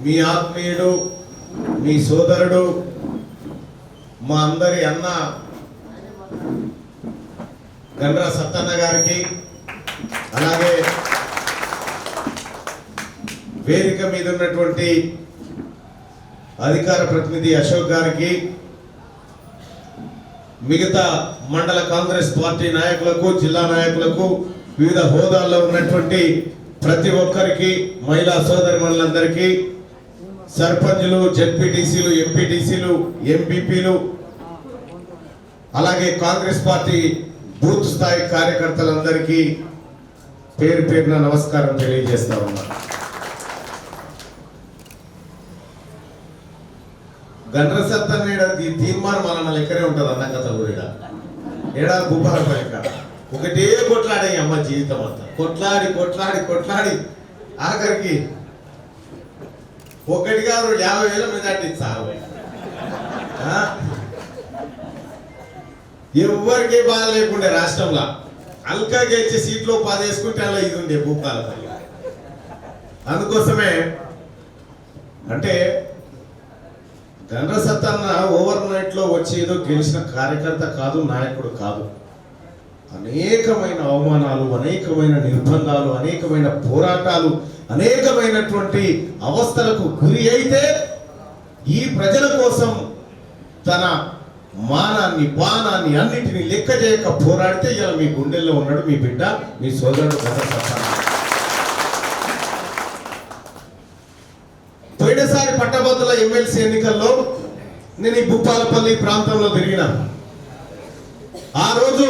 మీ ఆత్మీయుడు, మీ సోదరుడు, మా అందరి అన్న గండ్ర సత్తన్న గారికి, అలాగే వేదిక మీద ఉన్నటువంటి అధికార ప్రతినిధి అశోక్ గారికి, మిగతా మండల కాంగ్రెస్ పార్టీ నాయకులకు, జిల్లా నాయకులకు, వివిధ హోదాల్లో ఉన్నటువంటి ప్రతి ఒక్కరికి, మహిళా సోదరిమణులందరికీ, సర్పంచులు, జెడ్పీటీసీలు, ఎంపీటీసీలు, ఎంపీపీలు, అలాగే కాంగ్రెస్ పార్టీ బూత్ స్థాయి కార్యకర్తలందరికీ పేరు పేరున నమస్కారం తెలియజేస్తా ఉన్నా. గండ్ర సత్తన్న తీర్మానం మన లెక్కనే ఉంటుంది అన్న కథ కూడా ఏడాది గుబ్బాల లెక్క ఒకటే కొట్లాడే అమ్మ జీవితం అంతా కొట్లాడి కొట్లాడి కొట్లాడి ఆఖరికి ఒకటిగా 50,000 మెజార్టీ ఇచ్చారు. ఎవరికి బాధ లేకుండే రాష్ట్రంలో అల్కాగా ఇచ్చే సీట్లో 10 వేసుకుంటే అలా ఇది ఉండే భూపాలపల్లి. అందుకోసమే అంటే గండ్ర సత్తన్న ఓవర్ నైట్ లో వచ్చి ఏదో గెలిచిన కార్యకర్త కాదు, నాయకుడు కాదు. అనేకమైన అవమానాలు, అనేకమైన నిర్బంధాలు, అనేకమైన పోరాటాలు, అనేకమైనటువంటి అవస్థలకు గురి అయితే ఈ ప్రజల కోసం తన మానాన్ని, బాణాన్ని అన్నిటిని లెక్క చేయక పోరాడితే ఇలా మీ గుండెల్లో ఉన్నాడు మీ బిడ్డ, మీ సోదరుడు గండ్ర సత్తన్న. పోయినసారి పట్టభద్రుల ఎమ్మెల్సీ ఎన్నికల్లో నేను ఈ భూపాలపల్లి ప్రాంతంలో తిరిగిన ఆ రోజు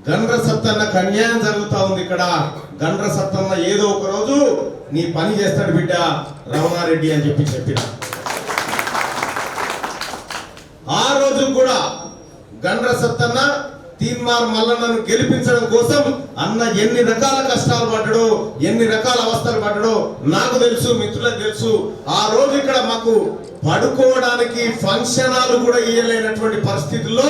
గండ్ర సత్తన్నకు అన్యాయం జరుగుతా ఉంది. ఇక్కడ గండ్ర సత్తన్న ఏదో ఒక రోజు నీ పని చేస్తాడు బిడ్డ రమణారెడ్డి అని చెప్పిన ఆ రోజు కూడా గండ్ర సత్తన్న తీన్మార్ మల్లన్నను గెలిపించడం కోసం అన్న ఎన్ని రకాల కష్టాలు పడ్డాడో, ఎన్ని రకాల అవస్థలు పడ్డాడో నాకు తెలుసు, మిత్రులకు తెలుసు. ఆ రోజు ఇక్కడ మాకు పడుకోవడానికి ఫంక్షన్ హాల్ కూడా ఇయ్యలేనటువంటి పరిస్థితుల్లో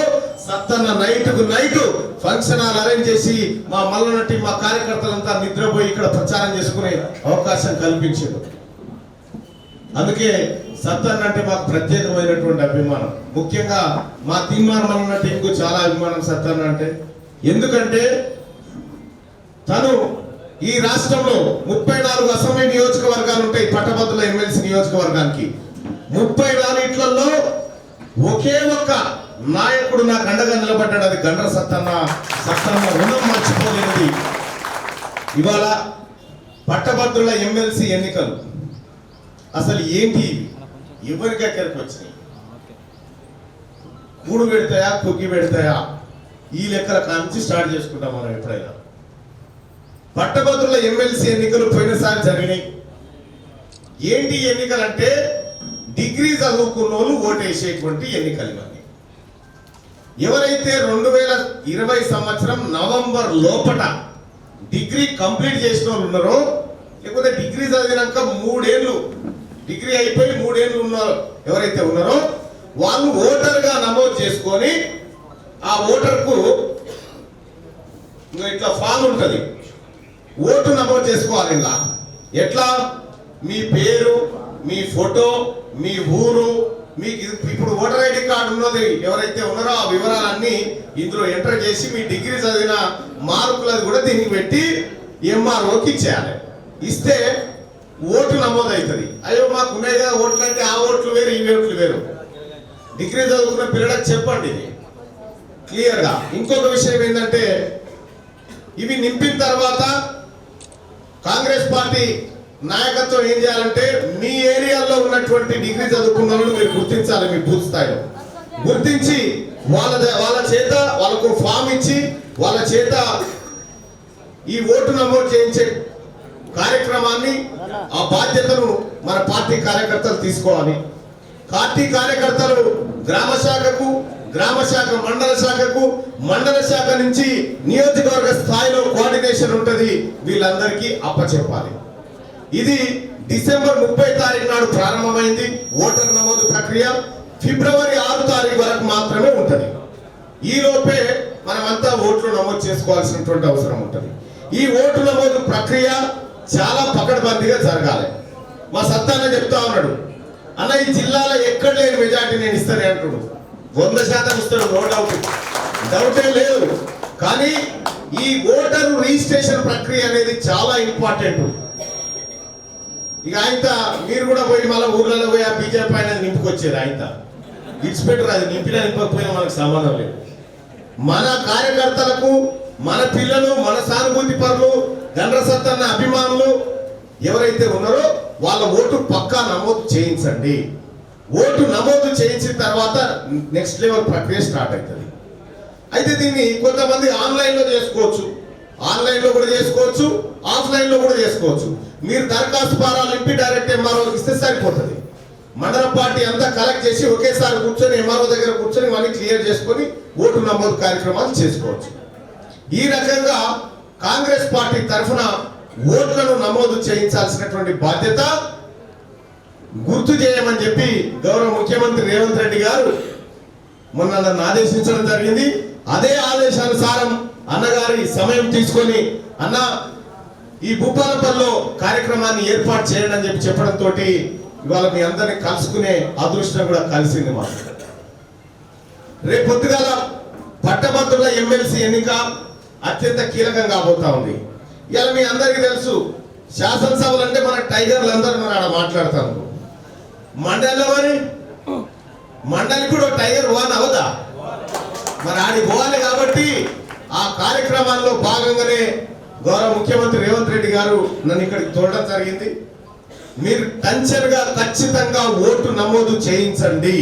సత్తన్న నైట్కు నైట్ ఫంక్షన్ హాల్ అరేంజ్ చేసి మా మల్లన్నటి మా కార్యకర్తలంతా నిద్రపోయి ఇక్కడ ప్రచారం చేసుకునే అవకాశం కల్పించారు. అందుకే సత్తన్న అంటే మాకు ప్రత్యేకమైనటువంటి అభిమానం. ముఖ్యంగా మా తీన్మార్ మల్లన్న టీంకు చాలా అభిమానం సత్తన్న అంటే. ఎందుకంటే తను ఈ రాష్ట్రంలో 34 అసెంబ్లీ నియోజకవర్గాలు ఉంటాయి పట్టభద్రుల ఎమ్మెల్సీ నియోజకవర్గానికి. 34 ఒకే ఒక్క నాయకుడు నాకు అండగా నిలబడ్డాడు, అది గండ్ర సత్తన్న. సత్తన్న రుణం మర్చిపోలేనిది. ఇవాళ పట్టభద్రుల ఎమ్మెల్సీ ఎన్నికలు అసలు ఏంటి, ఎవరికి ఎక్కడికి వచ్చినాయి, కూడు పెడతాయా కుక్కి పెడతాయా, ఈ లెక్కల కాంచి స్టార్ట్ చేసుకుంటాం మనం. ఎప్పుడైనా పట్టభద్రుల ఎమ్మెల్సీ ఎన్నికలు పోయినసారి జరిగినాయి. ఏంటి ఎన్నికలు అంటే డిగ్రీ చదువుకున్న వాళ్ళు ఓటేసేటువంటి ఎన్నికలు ఇవన్నీ. ఎవరైతే 2020 సంవత్సరం నవంబర్ లోపట డిగ్రీ కంప్లీట్ చేసిన వాళ్ళు ఉన్నారో, లేకపోతే డిగ్రీ చదివినాక 3 ఏళ్ళు డిగ్రీ అయిపోయి 3 ఏళ్ళు ఉన్నారు ఎవరైతే ఉన్నారో వాళ్ళు ఓటర్గా నమోదు చేసుకొని ఆ ఓటర్కు ఇట్లా ఫామ్ ఉంటుంది, ఓటు నమోదు చేసుకోవాలి. ఇలా ఎట్లా మీ పేరు, మీ ఫోటో, మీ ఊరు, మీకు ఇప్పుడు ఓటర్ ఐడి కార్డు ఉన్నది ఎవరైతే ఉన్నారో ఆ వివరాలన్నీ ఇందులో ఎంటర్ చేసి మీ డిగ్రీ చదివిన మార్కులది కూడా దీనికి పెట్టి ఎంఆర్ఓకి ఇచ్చేయాలి. ఇస్తే ఓటు నమోదు అవుతుంది. అయ్యో మాకు ఉన్నాయి కదా ఓట్లు అంటే ఆ ఓట్లు వేరు ఈ ఓట్లు వేరు. డిగ్రీ చదువుకున్న పిల్లలకు చెప్పండి ఇది క్లియర్గా. ఇంకొక విషయం ఏంటంటే ఇవి నింపిన తర్వాత కాంగ్రెస్ పార్టీ నాయకత్వం ఏం చేయాలంటే మీ ఏరియాలో ఉన్నటువంటి డిగ్రీ చదువుకున్న వాళ్ళు మీరు గుర్తించాలి. మీ బూత్ స్థాయిలో గుర్తించి వాళ్ళ చేత వాళ్ళకు ఫామ్ ఇచ్చి వాళ్ళ చేత ఈ ఓటు నమోదు చేయించే కార్యక్రమాన్ని, ఆ బాధ్యతను మన పార్టీ కార్యకర్తలు తీసుకోవాలి. పార్టీ కార్యకర్తలు గ్రామ శాఖకు, గ్రామ శాఖ మండల శాఖకు, మండల శాఖ నుంచి నియోజకవర్గ స్థాయిలో కోఆర్డినేషన్ ఉంటుంది, వీళ్ళందరికీ అప్పచెప్పాలి. ఇది డిసెంబర్ 30 తారీఖు నాడు ప్రారంభమైంది ఓటర్ నమోదు ప్రక్రియ. ఫిబ్రవరి 6 తారీఖు వరకు మాత్రమే ఉంటుంది. ఈ లోపే మనమంతా ఓట్లు నమోదు చేసుకోవాల్సినటువంటి అవసరం ఉంటుంది. ఈ ఓటు నమోదు ప్రక్రియ చాలా పకడ్బందీగా జరగాలి. మా సత్తాన చెప్తా ఉన్నాడు, అన్న ఈ జిల్లాలో ఎక్కడ లేని మెజార్టీ నేను ఇస్తానే అంటుడు. 100% ఇస్తాడు, నో డౌటే లేదు. కానీ ఈ ఓటరు రిజిస్ట్రేషన్ ప్రక్రియ అనేది చాలా ఇంపార్టెంట్. ఇక ఆయన మీరు కూడా పోయి మళ్ళీ ఊర్లలో పోయి ఆ బీజేపీ ఆయన నింపుకొచ్చారు. ఆయన ఇడిచిపెట్టరు, అది నింపినా నింపకపోయినా మనకు సంబంధం లేదు. మన కార్యకర్తలకు, మన పిల్లలు, మన సానుభూతి పరులు, గండ్ర సత్తన్న అభిమానులు ఎవరైతే ఉన్నారో వాళ్ళ ఓటు పక్కా నమోదు చేయించండి. ఓటు నమోదు చేయించిన తర్వాత నెక్స్ట్ లెవెల్ ప్రక్రియ స్టార్ట్ అవుతుంది. అయితే దీన్ని కొంతమంది ఆన్లైన్లో చేసుకోవచ్చు, ఆన్లైన్లో కూడా చేసుకోవచ్చు, ఆఫ్లైన్లో కూడా చేసుకోవచ్చు. మీరు దరఖాస్తు ఫారాలు నింపి డైరెక్ట్ ఎంఆర్ఓ ఇస్తే సరిపోతుంది. మండల పార్టీ అంతా కలెక్ట్ చేసి ఒకేసారి కూర్చొని ఎంఆర్ఓ దగ్గర కూర్చొని ఇవన్నీ క్లియర్ చేసుకొని ఓటు నమోదు కార్యక్రమాలు చేసుకోవచ్చు. ఈ రకంగా కాంగ్రెస్ పార్టీ తరఫున ఓట్లను నమోదు చేయించాల్సినటువంటి బాధ్యత గుర్తు చేయమని చెప్పి గౌరవ ముఖ్యమంత్రి రేవంత్ రెడ్డి గారు మొన్న నన్ను ఆదేశించడం జరిగింది. అదే ఆదేశానుసారం అన్నగారి సమయం తీసుకొని అన్న ఈ భూపాలపల్లిలో కార్యక్రమాన్ని ఏర్పాటు చేయండి అని చెప్పి చెప్పడంతో ఇవాళ మీ అందరినీ కలుసుకునే అదృష్టం కూడా కలిసింది మాకు. రేపు పొద్దుగాల పట్టభద్రుల ఎమ్మెల్సీ ఎన్నిక అత్యంత కీలకం కాబోతా ఉంది. ఇలా మీ అందరికీ తెలుసు, శాసనసభలు అంటే మన టైగర్లు అందరూ మనం ఆడ మాట్లాడతాను. మండలిలో మరి మండలి కూడా టైగర్ పోవాలి అవదా, మరి ఆడి పోవాలి. కాబట్టి ఆ కార్యక్రమాల్లో భాగంగానే గౌరవ ముఖ్యమంత్రి రేవంత్ రెడ్డి గారు నన్ను ఇక్కడికి తోడడం జరిగింది. మీరు టెన్షన్గా ఖచ్చితంగా ఓటు నమోదు చేయించండి.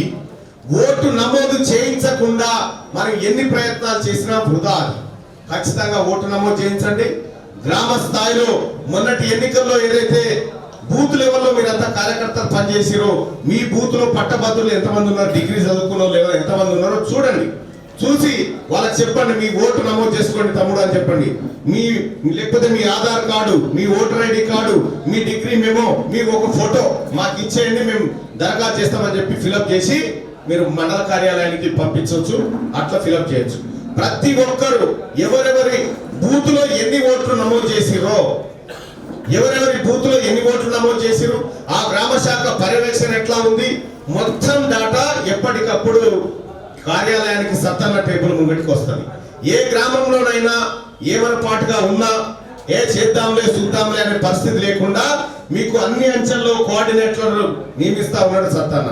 ఓటు నమోదు చేయించకుండా మనం ఎన్ని ప్రయత్నాలు చేసినా వృధా. ఖచ్చితంగా ఓటు నమోదు చేయించండి. గ్రామ స్థాయిలో మొన్నటి ఎన్నికల్లో ఏదైతే బూత్ లెవెల్లో మీరంతా కార్యకర్తలు పనిచేసిరో, మీ బూత్ లో పట్టభద్రులు ఎంతమంది ఉన్నారు, డిగ్రీ చదువుకున్న వాళ్ళు ఎంతమంది ఉన్నారో చూడండి. చూసి వాళ్ళకి చెప్పండి, మీ ఓటు నమోదు చేసుకోండి తమ్ముడు అని చెప్పండి. లేకపోతే మీ ఆధార్ కార్డు, మీ ఓటర్ ఐడి కార్డు, మీ డిగ్రీ మెమో, మీకు ఒక ఫోటో మాకు ఇచ్చేయండి, మేము దరఖాస్తు చేస్తామని చెప్పి ఫిలప్ చేసి మీరు మండల కార్యాలయానికి పంపించవచ్చు. అట్లా ఫిలప్ చేయొచ్చు. ప్రతి ఒక్కరు ఎవరెవరి బూత్ లో ఎన్ని ఓట్లు నమోదు చేసిరో, ఎవరెవరి బూత్ లో ఎన్ని ఓట్లు నమోదు చేసిరు, ఆ గ్రామ శాఖ పర్యవేక్షణ ఎట్లా ఉంది, మొత్తం డాటా ఎప్పటికప్పుడు కార్యాలయానికి సత్తన్న టేబుల్ ముంగటికి వస్తుంది. ఏ గ్రామంలోనైనా ఏమైనా పాటుగా ఉన్నా ఏ చేద్దాంలే చూద్దాంలే అనే పరిస్థితి లేకుండా మీకు అన్ని అంచెల్లో కోఆర్డినేటర్లు నియమిస్తా ఉన్నాడు సత్తన్న.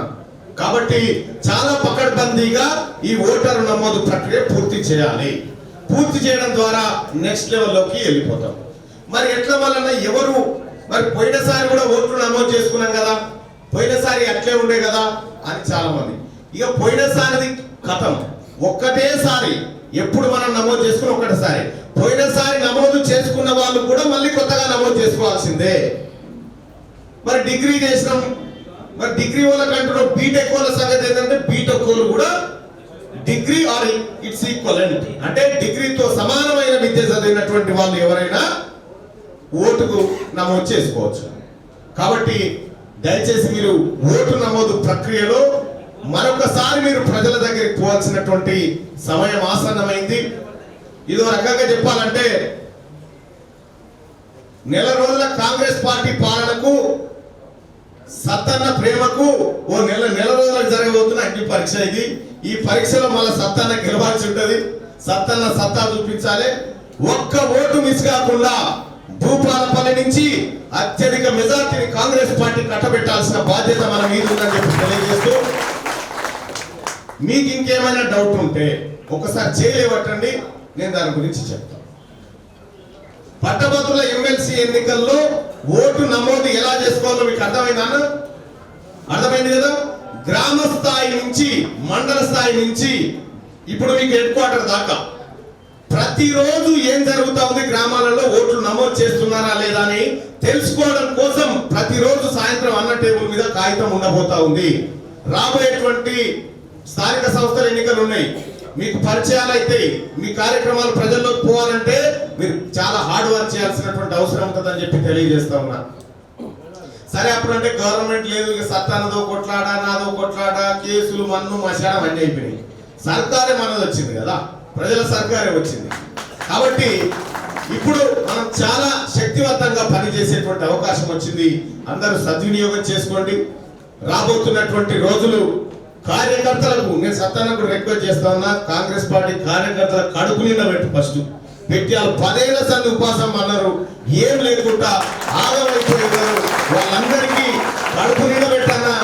కాబట్టి చాలా పకడ్బందీగా ఈ ఓటరు నమోదు ప్రక్రియ పూర్తి చేయాలి. పూర్తి చేయడం ద్వారా నెక్స్ట్ లెవెల్లోకి వెళ్ళిపోతాం. మరి ఎట్లా వలన ఎవరు, మరి పోయినసారి కూడా ఓట్లు నమోదు చేసుకున్నాం కదా, పోయినసారి అట్లే ఉండే కదా అని చాలా మంది. ఇక పోయినసారి కథం ఒక్కటేసారి, ఎప్పుడు మనం నమోదు చేసుకుని ఒకటేసారి. పోయినసారి నమోదు చేసుకున్న వాళ్ళు కూడా మళ్ళీ కొత్తగా నమోదు చేసుకోవాల్సిందే. మరి డిగ్రీ చేసినాం, మరి డిగ్రీ వాళ్ళకి అంటున్నాం. బీటెక్ వాళ్ళ సంగతి ఏంటంటే బీటెక్ వాళ్ళు కూడా డిగ్రీ ఆర్ ఇట్స్ ఈక్వలెంట్, అంటే డిగ్రీతో సమానమైన విద్య చదివినటువంటి వాళ్ళు ఎవరైనా ఓటుకు నమోదు చేసుకోవచ్చు. కాబట్టి దయచేసి మీరు ఓటు నమోదు ప్రక్రియలో మరొకసారి మీరు ప్రజల దగ్గరికి పోవాల్సినటువంటి సమయం ఆసన్నమైంది. ఇదో రకంగా చెప్పాలంటే నెల రోజుల కాంగ్రెస్ పార్టీ పాలనకు, సత్తన్న ప్రేమకు ఓ నెల రోజులకు జరగబోతున్న అగ్ని పరీక్ష ఇది. ఈ పరీక్షలో మళ్ళీ సత్తన్న గెలవాల్సి ఉంటుంది, సత్తన్న సత్తా చూపించాలి. ఒక్క ఓటు మిస్ కాకుండా భూపాలపల్లి నుంచి అత్యధిక మెజార్టీని కాంగ్రెస్ పార్టీ కట్టబెట్టాల్సిన బాధ్యత మన మీద ఉందని చెప్పి తెలియజేస్తూ, మీకు ఇంకేమైనా డౌట్ ఉంటే ఒకసారి చేయలేవట్టండి, నేను దాని గురించి చెప్తాను. పట్టభద్రుల ఎమ్మెల్సీ ఎన్నికల్లో ఓటు నమోదు ఎలా చేసుకోవాలో మీకు అర్థమైందా? అర్థమైంది కదా. గ్రామ స్థాయి నుంచి మండల స్థాయి నుంచి ఇప్పుడు మీకు హెడ్ క్వార్టర్ దాకా ప్రతిరోజు ఏం జరుగుతా ఉంది, గ్రామాలలో ఓట్లు నమోదు చేస్తున్నారా లేదా అని తెలుసుకోవడం కోసం ప్రతిరోజు సాయంత్రం అన్న టేబుల్ మీద కాగితం ఉండబోతా ఉంది. రాబోయేటువంటి స్థానిక సంస్థల ఎన్నికలు ఉన్నాయి, మీకు పరిచయాలు అయితే మీ కార్యక్రమాలు ప్రజల్లోకి పోవాలంటే మీరు చాలా హార్డ్ వర్క్ చేయాల్సినటువంటి అవసరం ఉంటుందని చెప్పి తెలియజేస్తా ఉన్నా. సరే, అప్పుడంటే గవర్నమెంట్ లేదు, ఇక సత్తానదో కొట్లాడ, నాదో కొట్లాడ, కేసులు, మన్ను మశాడం అన్నీ అయిపోయినాయి. సర్కారే మనది వచ్చింది కదా, ప్రజల సర్కారే వచ్చింది. కాబట్టి ఇప్పుడు మనం చాలా శక్తివంతంగా పనిచేసేటువంటి అవకాశం వచ్చింది. అందరూ సద్వినియోగం చేసుకోండి. రాబోతున్నటువంటి రోజులు కార్యకర్తలకు నేను సత్తానకు రిక్వెస్ట్ చేస్తా ఉన్నా, కాంగ్రెస్ పార్టీ కార్యకర్తల కడుపు నిండా పెట్టు ఫస్ట్ పెట్టి వాళ్ళు 10 ఏళ్ల సంది ఉపాసం అన్నారు, ఏం లేకుండా ఆగమైపోయినారు. వాళ్ళందరికీ కడుపు నిండా పెట్టన్నా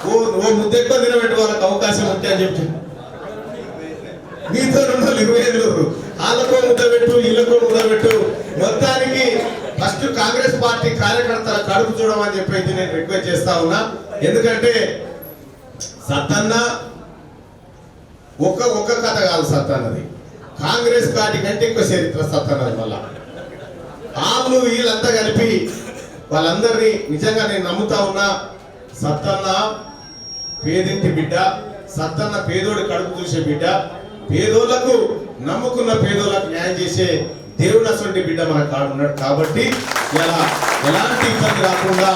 ఓ ముద్ద ఎక్కువ తినబెట్టి వాళ్ళకి అవకాశం ఉంటే అని చెప్పి మీతో 25 వాళ్ళకో ముద్ద పెట్టు ఇళ్ళకో ముద్ద పెట్టు. మొత్తానికి ఫస్ట్ కాంగ్రెస్ పార్టీ కార్యకర్తల కడుపు చూడమని చెప్పి నేను రిక్వెస్ట్ చేస్తా ఉన్నా. ఎందుకంటే సత్తన్న ఒక్క కథ కాదు సత్తన్నది, కాంగ్రెస్ పార్టీ కంటే ఎక్కువ చరిత్ర సత్తన్నది. మళ్ళా వాళ్ళు వీళ్ళంతా కలిపి వాళ్ళందరినీ నిజంగా నేను నమ్ముతా ఉన్నా. సత్తన్న పేదింటి బిడ్డ, సత్తన్న పేదోడి కడుపు చూసే బిడ్డ, పేదోళ్లకు నమ్ముకున్న పేదోళ్లకు న్యాయం చేసే దేవుడు అసలు బిడ్డ మన కాడున్నాడు. కాబట్టి ఇలా ఎలాంటి ఇబ్బంది రాకుండా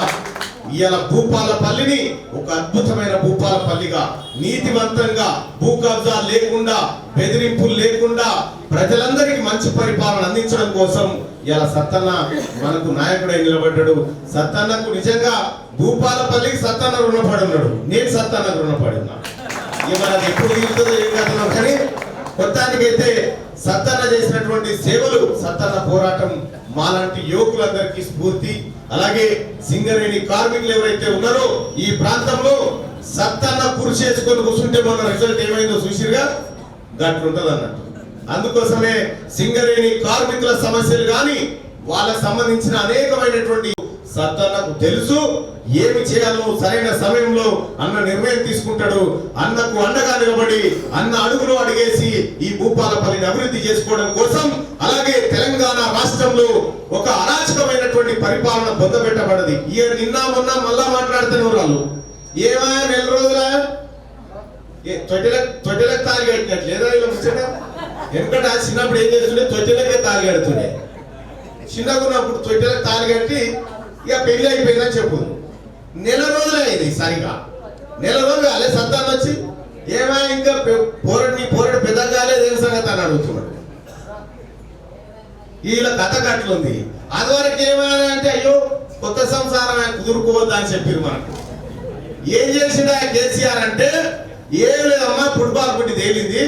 ఇవాళ భూపాలపల్లిని ఒక అద్భుతమైన భూపాలపల్లిగా నీతివంతంగా భూ కబ్జా లేకుండా బెదిరింపులు లేకుండా ప్రజలందరికీ మంచి పరిపాలన అందించడం కోసం ఇలా సత్తన్న మనకు నాయకుడై నిలబడ్డాడు. సత్తన్నకు నిజంగా భూపాలపల్లికి సత్తన్న రుణపడి ఉన్నాడు, నేను సత్తన్నకు రుణపడి ఉన్నా. మనకు ఎప్పుడు తీరుతుందో ఏం కథనో కానీ మొత్తానికైతే సత్తన్న చేసినటువంటి సేవలు, సత్తన్న పోరాటం మాలాంటి యువకులందరికీ స్ఫూర్తి. అలాగే సింగరేణి కార్మికులు ఎవరైతే ఉన్నారో ఈ ప్రాంతంలో సత్తన్న కృషి చేసుకొని కూర్చుంటే మన రిజల్ట్ ఏమైందో చూసిరుగా, గట్టు ఉంటది అన్నట్టు. అందుకోసమే సింగరేణి కార్మికుల సమస్యలు కానీ వాళ్ళకు సంబంధించిన అనేకమైనటువంటి సత్తన్నకు తెలుసు. ఏమి చేయాలో సరైన సమయంలో అన్న నిర్ణయం తీసుకుంటాడు. అన్నకు అండగా నిలబడి అన్న అడుగులు అడిగేసి ఈ భూపాలపల్లిని అభివృద్ధి చేసుకోవడం కోసం, అలాగే తెలంగాణ రాష్ట్రంలో ఒక అరాచకమైనటువంటి పరిపాలన పొందబెట్టబడది. నిన్న మొన్న మళ్ళా మాట్లాడుతున్న వాళ్ళు ఏమైనా 4 రోజుల తొట్టెలకు తాగి కట్టినట్టు లేదా ఇలా ముచ్చట. ఎందుకంటే ఆ చిన్నప్పుడు ఏం చేస్తుండే, తొట్టెలకే తాగి కడుతుండే. చిన్నగా ఉన్నప్పుడు తొట్టెలకు తాగి కట్టి ఇక పెళ్లి అయిపోయిందని చెప్పు. 4 రోజులే అయింది సరిగా, 4 రోజులు అలే సత్తాన్ని వచ్చి ఏమైనా ఇంకా పోరడు పెద్దగా కాలేదు ఏం సంగతి అని అడుగుతున్నాడు. వీళ్ళ కథ కట్లుంది. అదివరకు ఏమైనా అంటే అయ్యో కొత్త సంసారం కుదురుకోవద్దు అని చెప్పారు మనకు. ఏం చేసిండా కేసీఆర్ అంటే ఏం లేదమ్మా, ఫుట్బాల్ పుట్టి తేలింది,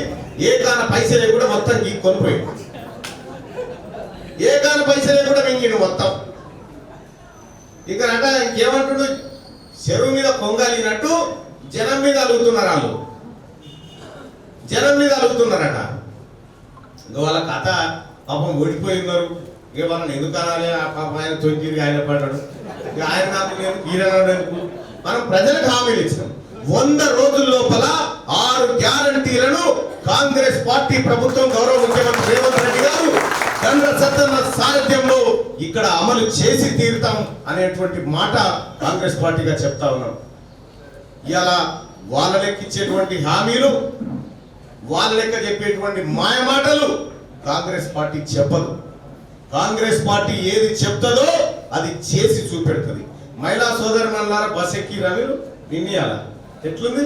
ఏ కాన పైసలే కూడా మొత్తం కొనిపోయింది, ఏ కాన పైసలే కూడా మింగిండు మొత్తం. ఇక్కడ అంటే ఇంకేమంటుడు, చెరువు మీద కొంగలినట్టు జనం మీద అలుగుతున్నారు, వాళ్ళు జనం మీద అలుగుతున్నారట. ఇంకా వాళ్ళ కథ పాపం ఓడిపోయినారు. ఇక వాళ్ళని ఎందుకు అనాలి, ఆ పాపం ఆయన తొంగిరి ఆయన పడ్డాడు, ఇక ఆయన నాకు నేను ఈయనకు. మనం ప్రజలకు హామీలు ఇచ్చినాం. 100 రోజుల లోపల 6 గ్యారంటీలను కాంగ్రెస్ పార్టీ ప్రభుత్వం గౌరవ ముఖ్యమంత్రి రేవంత్ రెడ్డి గారు దండ్ర సత్తన్న సారథ్యంలో ఇక్కడ అమలు చేసి తీరుతాం అనేటువంటి మాట కాంగ్రెస్ పార్టీగా చెప్తా ఉన్నాం. ఇలా వాళ్ళ లెక్కిచ్చేటువంటి హామీలు, వాళ్ళ లెక్క చెప్పేటువంటి మాయ మాటలు కాంగ్రెస్ పార్టీ చెప్పదు. కాంగ్రెస్ పార్టీ ఏది చెప్తుందో అది చేసి చూపెడుతుంది. మహిళా సోదరులారా బస్ ఎక్కి రవి నిన్నయాల ఎట్లుంది,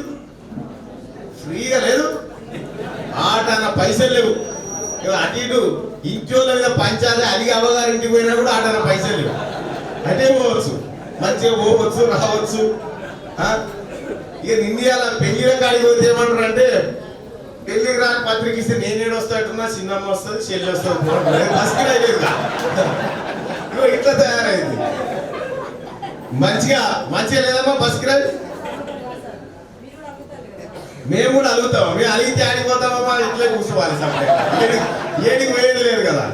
ఫ్రీగా లేదు, ఆటన పైసలు లేవు. అటు ఇటు ఇంట్లో మీద పంచాలి, అలిగి అవ్వగారింటికి పోయినా కూడా ఆటన పైసలు లేవు. అటే పోవచ్చు, మంచిగా పోవచ్చు, రావచ్చు. ఇక నిన్నయాల పెళ్లిల కాడికి పోతే ఏమంటారు అంటే, పెళ్లికి రాని పత్రిక ఇస్తే నేనేడు వస్తాటున్నా, చిన్నమ్మ వస్తుంది, చెల్లి వస్తుంది, బస్కి రాయలేదుగా. ఇట్లా తయారైంది. మంచిగా లేదమ్మా బస్కి రాదు. మేము కూడా అలుగుతామా, మేము అలిగితే ఆడిపోతామమ్మా, ఇట్లే కూర్చోవాలి. ఏడికి పోయేది లేదు కదా.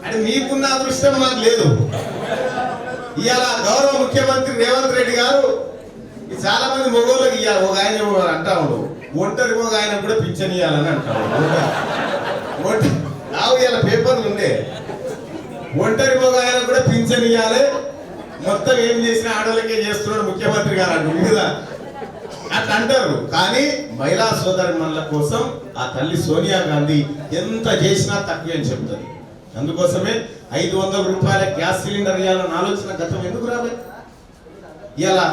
అంటే మీకున్న అదృష్టం మాకు లేదు. ఇవాళ గౌరవ ముఖ్యమంత్రి రేవంత్ రెడ్డి గారు చాలా మంది మొగోళ్ళకి ఇవ్వాలి, ఒక ఆయన అంటా ఉండు, ఒంటరి ఒక ఆయన కూడా పింఛన్ ఇవ్వాలని అంటాడు. ఇవాళ పేపర్లు ఉండే, ఒంటరి ఒక ఆయన కూడా పింఛన్ ఇవ్వాలి, మొత్తం ఏం చేసినా ఆడవాళ్ళకే చేస్తున్నాడు ముఖ్యమంత్రి గారు అంటు కదా అట్లా అంటారు. కానీ మహిళా సోదరుల కోసం ఆ తల్లి సోనియా గాంధీ ఎంత చేసినా తక్కువే అని చెప్తుంది. అందుకోసమే 500 రూపాయల గ్యాస్ సిలిండర్ ఇవ్వాలన్న ఆలోచన గతం ఎందుకు రాలేదు. ఇలా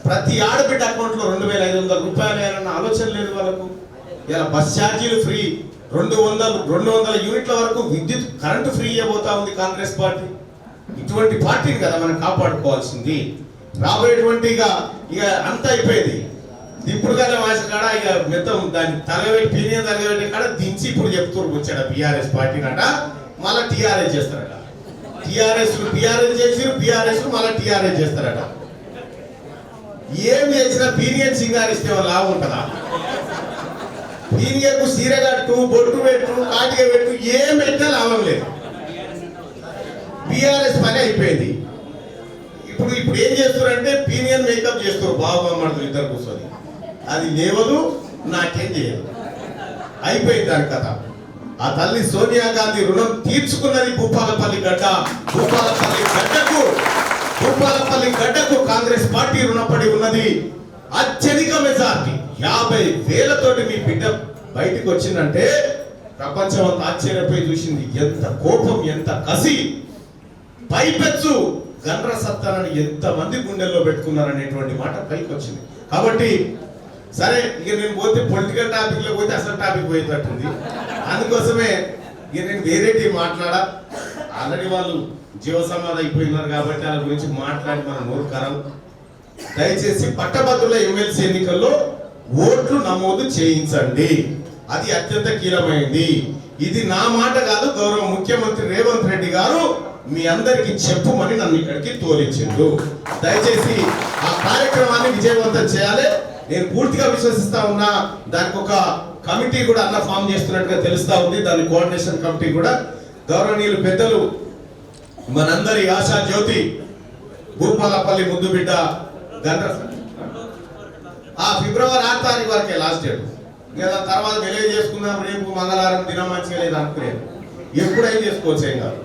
ప్రతి ఆడబిడ్డ అకౌంట్ లో 2500 రూపాయలు వేయాలన్న ఆలోచన లేదు వాళ్ళకు. ఇలా బస్ ఛార్జీలు ఫ్రీ, 200 యూనిట్ల వరకు విద్యుత్ కరెంటు ఫ్రీ ఇవ్వబోతా ఉంది కాంగ్రెస్ పార్టీ. ఇటువంటి పార్టీని కదా మనం కాపాడుకోవాల్సింది. రాబోయేటువంటి ఇక అంతా అయిపోయింది. దింపుడుగానే వాస కాడ ఇక మొత్తం దాన్ని తలగబెట్టి పీనియన్ తలగబెట్టే కాడ దించి ఇప్పుడు చెప్తూ వచ్చాడు బీఆర్ఎస్ పార్టీని అట మళ్ళీ టీఆర్ఎస్ చేస్తారట. టీఆర్ఎస్ చేసిరు, బీఆర్ఎస్ మళ్ళీ టీఆర్ఎస్ చేస్తారట. ఏం చేసినా పీనియన్ సింగారిస్తే లాభం ఉంటుందా? పీనియన్కు సీరగట్టు, బొట్టు పెట్టు, కాటిక పెట్టు, ఏం పెట్టినా లాభం లేదు. బీఆర్ఎస్ పని అయిపోయింది. ఇప్పుడు ఏం చేస్తారంటే పీనియన్ మేకప్ చేస్తారు బాబు అమ్మడు ఇద్దరు కూర్చొని. అది లేవదు, నాకేం చేయదు, అయిపోయింది దాని కథ. ఆ తల్లి సోనియా గాంధీ రుణం తీర్చుకున్నది భూపాలపల్లి గడ్డ. భూపాలపల్లి గడ్డకు కాంగ్రెస్ పార్టీ రుణపడి ఉన్నది. అత్యధిక మెజార్టీ 50,000 మీ బిడ్డ బయటికి వచ్చిందంటే ప్రపంచం అంతా ఆశ్చర్యపోయి చూసింది. ఎంత కోపం, ఎంత కసి, పైపెచ్చు గండ్ర సత్తానని ఎంత మంది గుండెల్లో పెట్టుకున్నారనేటువంటి మాట పైకి వచ్చింది. కాబట్టి సరే, ఇక నేను పోతే పొలిటికల్ టాపిక్ లో పోతే అసలు టాపిక్ పోయేటట్టుంది. అందుకోసమే ఇక నేను వేరేటి మాట్లాడా. ఆల్రెడీ వాళ్ళు జీవసమాధి అయిపోయినారు కాబట్టి వాళ్ళ గురించి మాట్లాడి మన నోరుకరం. దయచేసి పట్టభద్రుల ఎమ్మెల్సీ ఎన్నికల్లో ఓట్లు నమోదు చేయించండి. అది అత్యంత కీలమైంది. ఇది నా మాట కాదు, గౌరవ ముఖ్యమంత్రి రేవంత్ రెడ్డి గారు మీ అందరికి చెప్పుమని నన్ను ఇక్కడికి తోలించిండు. దయచేసి ఆ కార్యక్రమాన్ని విజయవంతం చేయాలి. నేను పూర్తిగా విశ్వసిస్తా ఉన్నా. దానికి ఒక కమిటీ కూడా అన్న ఫామ్ చేస్తున్నట్టుగా తెలుస్తా ఉంది. దాని కోఆర్డినేషన్ కమిటీ కూడా గౌరవనీయులు పెద్దలు మనందరి ఆశా జ్యోతి భూపాలపల్లి ముద్దు బిడ్డ గండ్ర ఫిబ్రవరి 6 తారీఖు వరకే లాస్ట్ డేట్. లేదా తర్వాత వెలుగు చేసుకుందాం, రేపు మంగళవారం దినం మంచిగా లేదు అనుకునేది. ఎప్పుడైనా చేసుకోవచ్చు, ఏం కాదు.